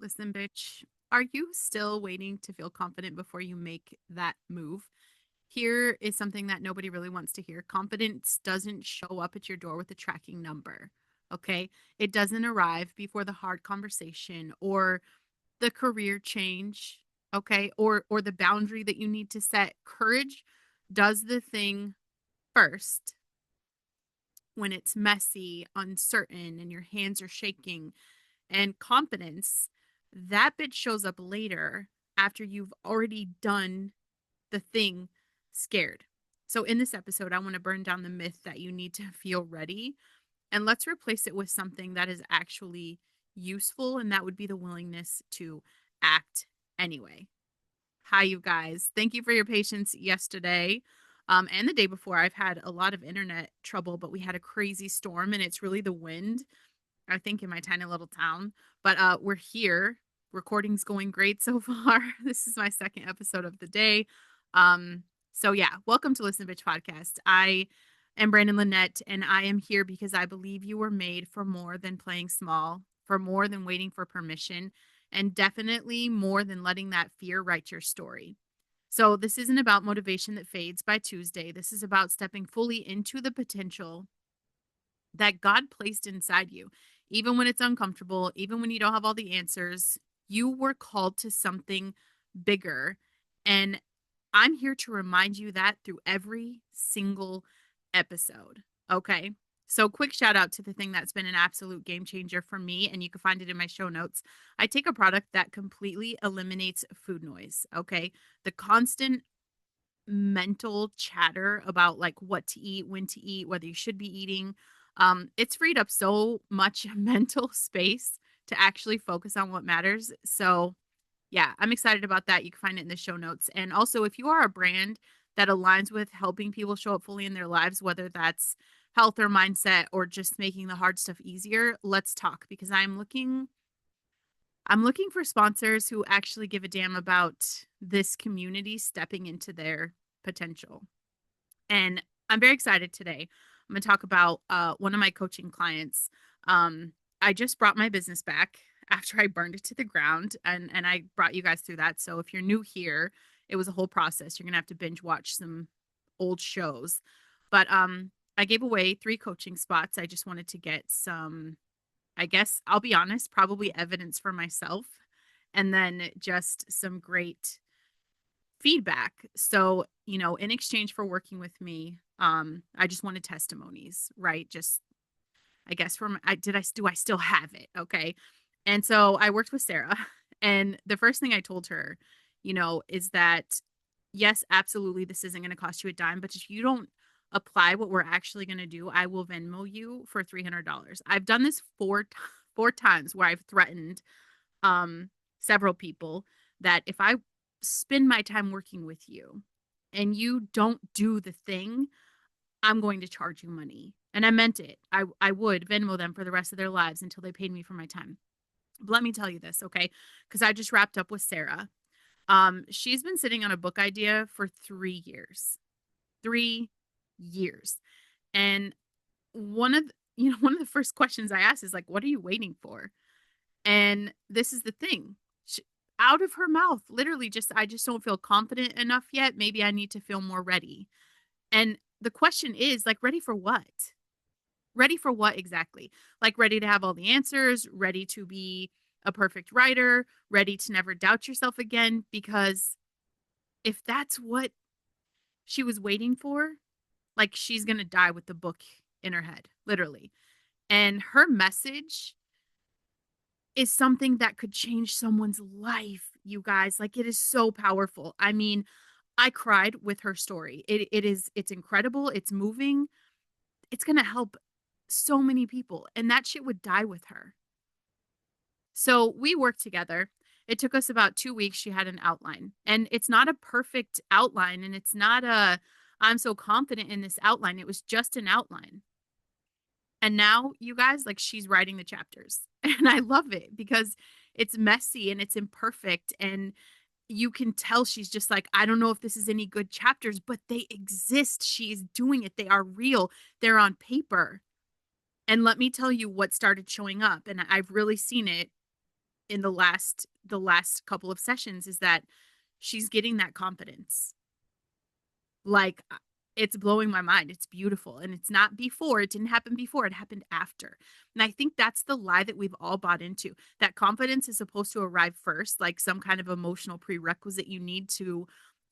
Listen, bitch, are you still waiting to feel confident before you make that move? Here is something that nobody really wants to hear. Confidence doesn't show up at your door with a tracking number. Okay. It doesn't arrive before the hard conversation or the career change. Okay. Or the boundary that you need to set. Courage does the thing first when it's messy, uncertain, and your hands are shaking. And confidence, that bit shows up later after you've already done the thing scared. So, in this episode, I want to burn down the myth that you need to feel ready and let's replace it with something that is actually useful, and that would be the willingness to act anyway. Hi, you guys. Thank you for your patience yesterday. And the day before, I've had a lot of internet trouble, but we had a crazy storm, and it's really the wind, I think, in my tiny little town. But we're here. Recording's going great so far. This is my second episode of the day. So yeah, welcome to Listen Bitch Podcast. I am Brandon Lynette, and I am here because I believe you were made for more than playing small, for more than waiting for permission, and definitely more than letting that fear write your story. So this isn't about motivation that fades by Tuesday. This is about stepping fully into the potential that God placed inside you. Even when it's uncomfortable, even when you don't have all the answers, you were called to something bigger. And I'm here to remind you that through every single episode. Okay. So, quick shout out to the thing that's been an absolute game changer for me, and you can find it in my show notes. I take a product that completely eliminates food noise. Okay. The constant mental chatter about like what to eat, when to eat, whether you should be eating. It's freed up so much mental space to actually focus on what matters. So, yeah, I'm excited about that. You can find it in the show notes. And also, if you are a brand that aligns with helping people show up fully in their lives, whether that's health or mindset or just making the hard stuff easier, let's talk because I'm looking for sponsors who actually give a damn about this community stepping into their potential. And I'm very excited today. I'm going to talk about one of my coaching clients. I just brought my business back after I burned it to the ground, and I brought you guys through that. So if you're new here, it was a whole process. You're going to have to binge watch some old shows. But I gave away 3 coaching spots. I just wanted to get some, I guess I'll be honest, probably evidence for myself, and then just some great feedback. So, in exchange for working with me, I just wanted testimonies, right? Just, I guess from do I still have it? Okay. And so I worked with Sarah, and the first thing I told her, is that yes, absolutely, this isn't going to cost you a dime, but if you don't apply what we're actually going to do, I will Venmo you for $300. I've done this four times where I've threatened several people that if I spend my time working with you and you don't do the thing, I'm going to charge you money. And I meant it. I would Venmo them for the rest of their lives until they paid me for my time. But let me tell you this, okay? Because I just wrapped up with Sarah. She's been sitting on a book idea for 3 years. 3 years. And one of the first questions I asked is like, what are you waiting for? And this is the thing. Out of her mouth, literally just, I just don't feel confident enough yet. Maybe I need to feel more ready. And the question is like, ready for what? Ready for what exactly? Like, ready to have all the answers, ready to be a perfect writer, ready to never doubt yourself again. Because if that's what she was waiting for, like, she's going to die with the book in her head, literally. And her message is something that could change someone's life, you guys. Like, it is so powerful. I mean, I cried with her story. It's incredible. It's moving. It's going to help so many people. And that shit would die with her. So we worked together. It took us about 2 weeks. She had an outline, and it's not a perfect outline. And it's not I'm so confident in this outline. It was just an outline. And now, you guys, like, she's writing the chapters. And I love it because it's messy and it's imperfect. And you can tell she's just like, I don't know if this is any good chapters, but they exist. She is doing it. They are real. They're on paper. And let me tell you what started showing up. And I've really seen it in the last couple of sessions is that she's getting that confidence. Like, it's blowing my mind. It's beautiful. And it's not before. It didn't happen before. It happened after. And I think that's the lie that we've all bought into. That confidence is supposed to arrive first, like some kind of emotional prerequisite you need to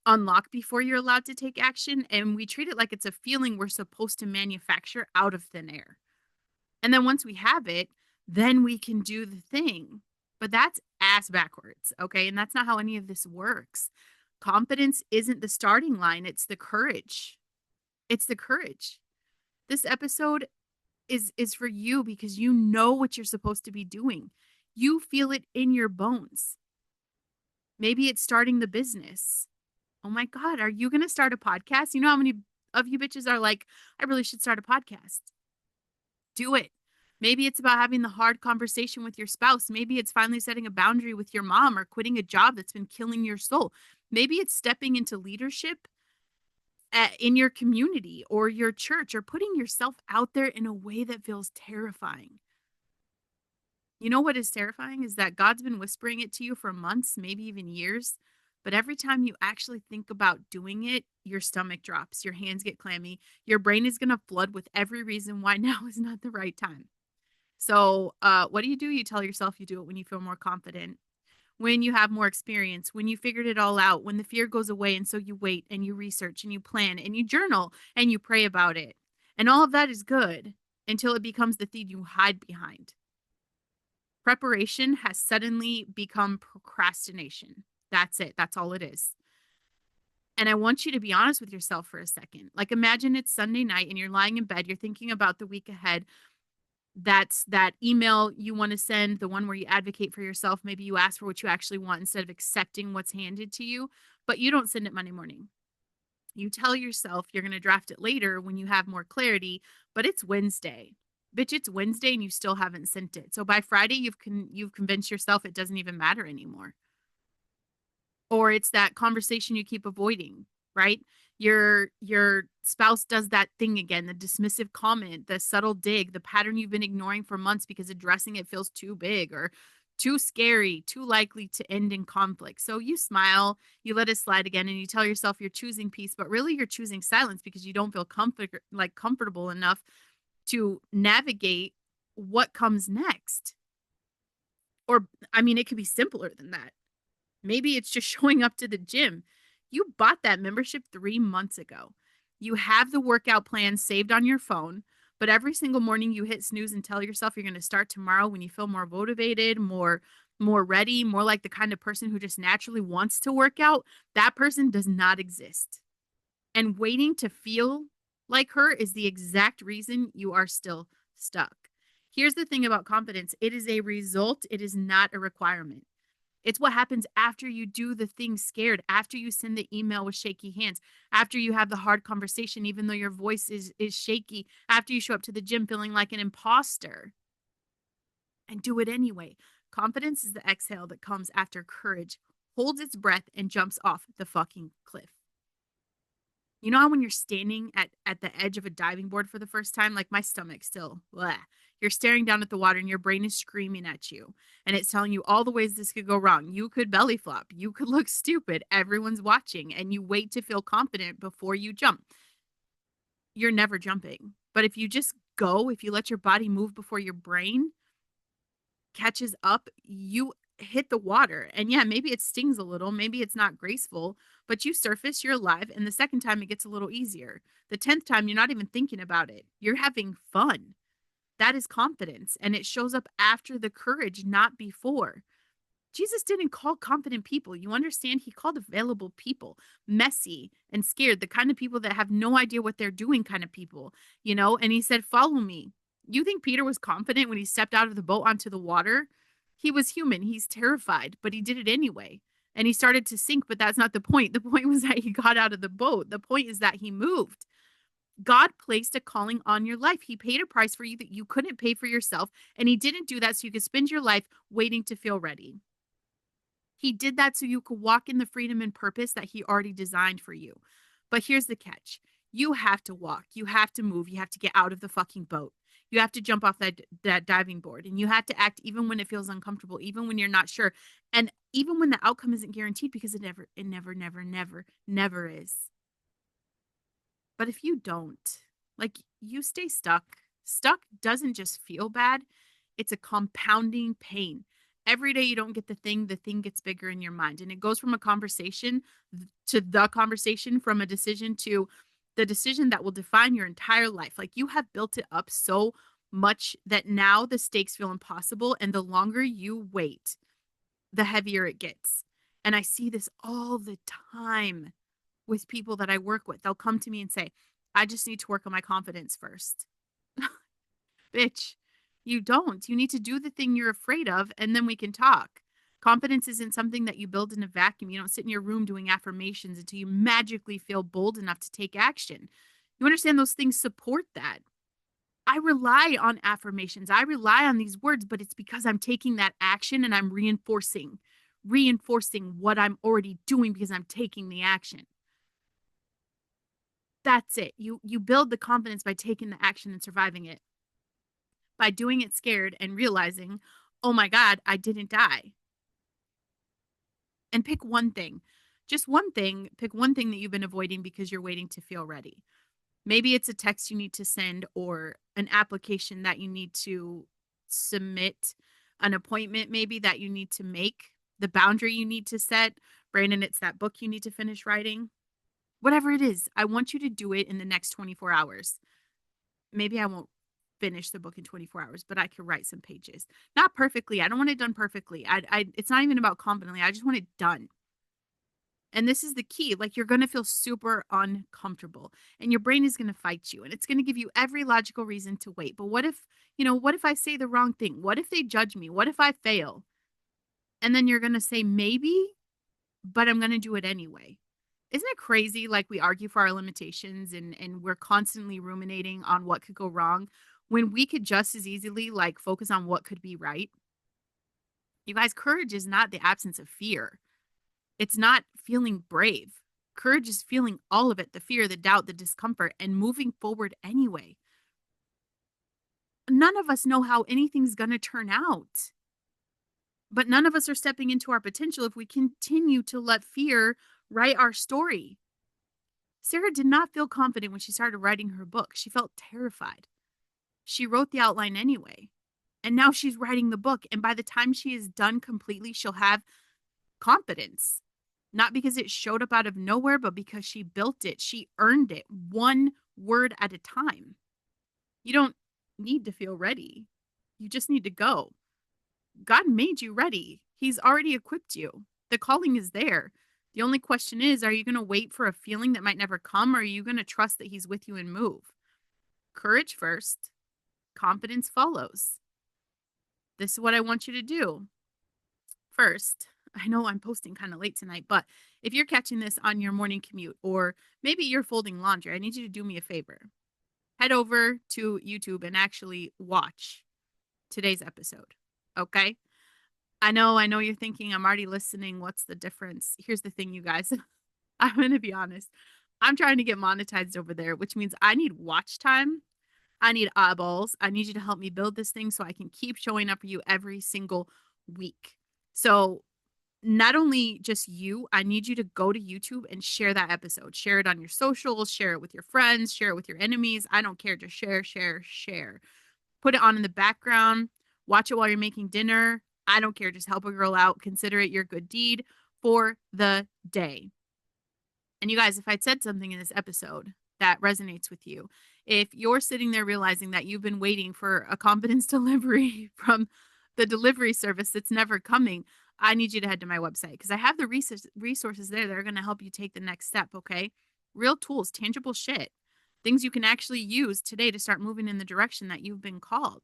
unlock before you're allowed to take action. And we treat it like it's a feeling we're supposed to manufacture out of thin air. And then once we have it, then we can do the thing. But that's ass backwards. Okay. And that's not how any of this works. Confidence isn't the starting line, it's the courage. It's the courage. This episode is for you because you know what you're supposed to be doing. You feel it in your bones. Maybe it's starting the business. Oh my God, are you going to start a podcast? You know how many of you bitches are like, I really should start a podcast? Do it. Maybe it's about having the hard conversation with your spouse. Maybe it's finally setting a boundary with your mom or quitting a job that's been killing your soul. Maybe it's stepping into leadership in your community or your church or putting yourself out there in a way that feels terrifying. You know what is terrifying is that God's been whispering it to you for months, maybe even years. But every time you actually think about doing it, your stomach drops, your hands get clammy, your brain is going to flood with every reason why now is not the right time. So, what do? You tell yourself you do it when you feel more confident, when you have more experience, when you figured it all out, when the fear goes away. And so you wait and you research and you plan and you journal and you pray about it. And all of that is good until it becomes the thing you hide behind. Preparation has suddenly become procrastination. That's it. That's all it is. And I want you to be honest with yourself for a second. Like, imagine it's Sunday night and you're lying in bed, you're thinking about the week ahead. That's that email you want to send, the one where you advocate for yourself. Maybe you ask for what you actually want instead of accepting what's handed to you, but you don't send it Monday morning. You tell yourself you're going to draft it later when you have more clarity, but it's Wednesday. Bitch, it's Wednesday and you still haven't sent it. So by Friday, you've convinced yourself it doesn't even matter anymore. Or it's that conversation you keep avoiding, right? Your spouse does that thing again, the dismissive comment, the subtle dig, the pattern you've been ignoring for months because addressing it feels too big or too scary, too likely to end in conflict. So you smile, you let it slide again, and you tell yourself you're choosing peace, but really you're choosing silence because you don't feel comfortable enough to navigate what comes next. Or, I mean, it could be simpler than that. Maybe it's just showing up to the gym. You bought that membership 3 months ago. You have the workout plan saved on your phone, but every single morning you hit snooze and tell yourself you're going to start tomorrow when you feel more motivated, more ready, more like the kind of person who just naturally wants to work out. That person does not exist. And waiting to feel like her is the exact reason you are still stuck. Here's the thing about confidence. It is a result. It is not a requirement. It's what happens after you do the thing scared, after you send the email with shaky hands, after you have the hard conversation, even though your voice is shaky, after you show up to the gym feeling like an imposter and do it anyway. Confidence is the exhale that comes after courage holds its breath and jumps off the fucking cliff. You know how when you're standing at the edge of a diving board for the first time, like my stomach still, bleh, you're staring down at the water and your brain is screaming at you and it's telling you all the ways this could go wrong. You could belly flop. You could look stupid. Everyone's watching and you wait to feel confident before you jump. You're never jumping. But if you just go, if you let your body move before your brain catches up, you hit the water. And yeah, maybe it stings a little, maybe it's not graceful, but you surface, you're alive. And the second time it gets a little easier. The 10th time, you're not even thinking about it. You're having fun. That is confidence. And it shows up after the courage, not before. Jesus didn't call confident people. You understand? He called available people, messy and scared, the kind of people that have no idea what they're doing kind of people, you know? And he said, follow me. You think Peter was confident when he stepped out of the boat onto the water? He was human. He's terrified, but he did it anyway. And he started to sink, but that's not the point. The point was that he got out of the boat. The point is that he moved. God placed a calling on your life. He paid a price for you that you couldn't pay for yourself. And he didn't do that so you could spend your life waiting to feel ready. He did that so you could walk in the freedom and purpose that he already designed for you. But here's the catch. You have to walk. You have to move. You have to get out of the fucking boat. You have to jump off that diving board, and you have to act even when it feels uncomfortable, even when you're not sure, and even when the outcome isn't guaranteed, because it never is. But if you don't, like, you stay stuck. Stuck doesn't just feel bad, it's a compounding pain. Every day you don't get the thing gets bigger in your mind. And it goes from a conversation to the conversation, from a decision to the decision that will define your entire life. Like, you have built it up so much that now the stakes feel impossible. And the longer you wait, the heavier it gets. And I see this all the time with people that I work with. They'll come to me and say, I just need to work on my confidence first. Bitch, you don't. You need to do the thing you're afraid of, and then we can talk. Confidence isn't something that you build in a vacuum. You don't sit in your room doing affirmations until you magically feel bold enough to take action. You understand those things support that. I rely on affirmations. I rely on these words, but it's because I'm taking that action and I'm reinforcing what I'm already doing because I'm taking the action. That's it. You build the confidence by taking the action and surviving it. By doing it scared and realizing, oh my God, I didn't die. And pick one thing. Just one thing. Pick one thing that you've been avoiding because you're waiting to feel ready. Maybe it's a text you need to send, or an application that you need to submit, an appointment maybe that you need to make, the boundary you need to set. Brandon, it's that book you need to finish writing. Whatever it is, I want you to do it in the next 24 hours. Maybe I won't finish the book in 24 hours, but I could write some pages. Not perfectly. I don't want it done perfectly. It's not even about confidently. I just want it done. And this is the key. Like, you're going to feel super uncomfortable, and your brain is going to fight you, and it's going to give you every logical reason to wait. But what if I say the wrong thing? What if they judge me? What if I fail? And then you're going to say, maybe, but I'm going to do it anyway. Isn't it crazy? Like, we argue for our limitations, and we're constantly ruminating on what could go wrong when we could just as easily, like, focus on what could be right. You guys, courage is not the absence of fear. It's not feeling brave. Courage is feeling all of it, the fear, the doubt, the discomfort, and moving forward anyway. None of us know how anything's going to turn out, but none of us are stepping into our potential if we continue to let fear write our story. Sarah did not feel confident when she started writing her book. She felt terrified. She wrote the outline anyway. And now she's writing the book. And by the time she is done completely, she'll have confidence. Not because it showed up out of nowhere, but because she built it. She earned it, one word at a time. You don't need to feel ready. You just need to go. God made you ready. He's already equipped you. The calling is there. The only question is, are you going to wait for a feeling that might never come, or are you going to trust that he's with you and move? Courage first, confidence follows. This is what I want you to do. First, I know I'm posting kind of late tonight, but if you're catching this on your morning commute, or maybe you're folding laundry, I need you to do me a favor. Head over to YouTube and actually watch today's episode. Okay? I know you're thinking, I'm already listening. What's the difference? Here's the thing, you guys. I'm going to be honest. I'm trying to get monetized over there, which means I need watch time. I need eyeballs. I need you to help me build this thing so I can keep showing up for you every single week. So not only just you, I need you to go to YouTube and share that episode. Share it on your socials, share it with your friends, share it with your enemies. I don't care. Just share, share, share. Put it on in the background. Watch it while you're making dinner. I don't care. Just help a girl out. Consider it your good deed for the day. And you guys, if I'd said something in this episode that resonates with you, if you're sitting there realizing that you've been waiting for a confidence delivery from the delivery service that's never coming, I need you to head to my website, because I have the resources there that are going to help you take the next step, okay? Real tools, tangible shit, things you can actually use today to start moving in the direction that you've been called.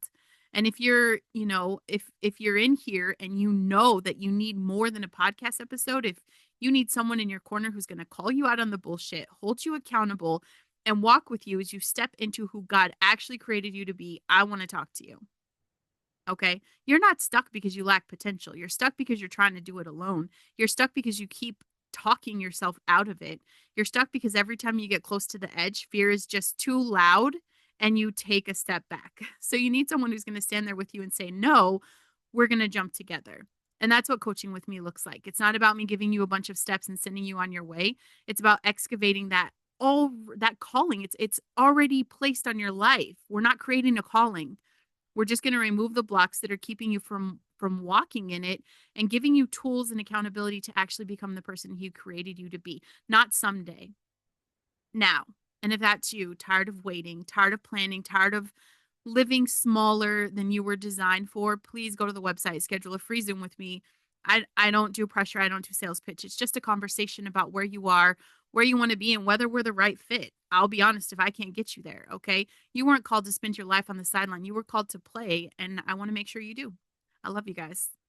And if you're, if you're in here and you know that you need more than a podcast episode, if you need someone in your corner who's going to call you out on the bullshit, hold you accountable, and walk with you as you step into who God actually created you to be, I want to talk to you. Okay? You're not stuck because you lack potential. You're stuck because you're trying to do it alone. You're stuck because you keep talking yourself out of it. You're stuck because every time you get close to the edge, fear is just too loud and you take a step back. So you need someone who's going to stand there with you and say, no, we're going to jump together. And that's what coaching with me looks like. It's not about me giving you a bunch of steps and sending you on your way. It's about excavating all that calling. It's already placed on your life. We're not creating a calling. We're just going to remove the blocks that are keeping you from walking in it and giving you tools and accountability to actually become the person He created you to be, not someday, now. And if that's you, tired of waiting, tired of planning, tired of living smaller than you were designed for, please go to the website, schedule a free Zoom with me. I don't do pressure. I don't do sales pitch. It's just a conversation about where you are, where you want to be, and whether we're the right fit. I'll be honest, if I can't get you there, okay? You weren't called to spend your life on the sideline. You were called to play, and I want to make sure you do. I love you guys.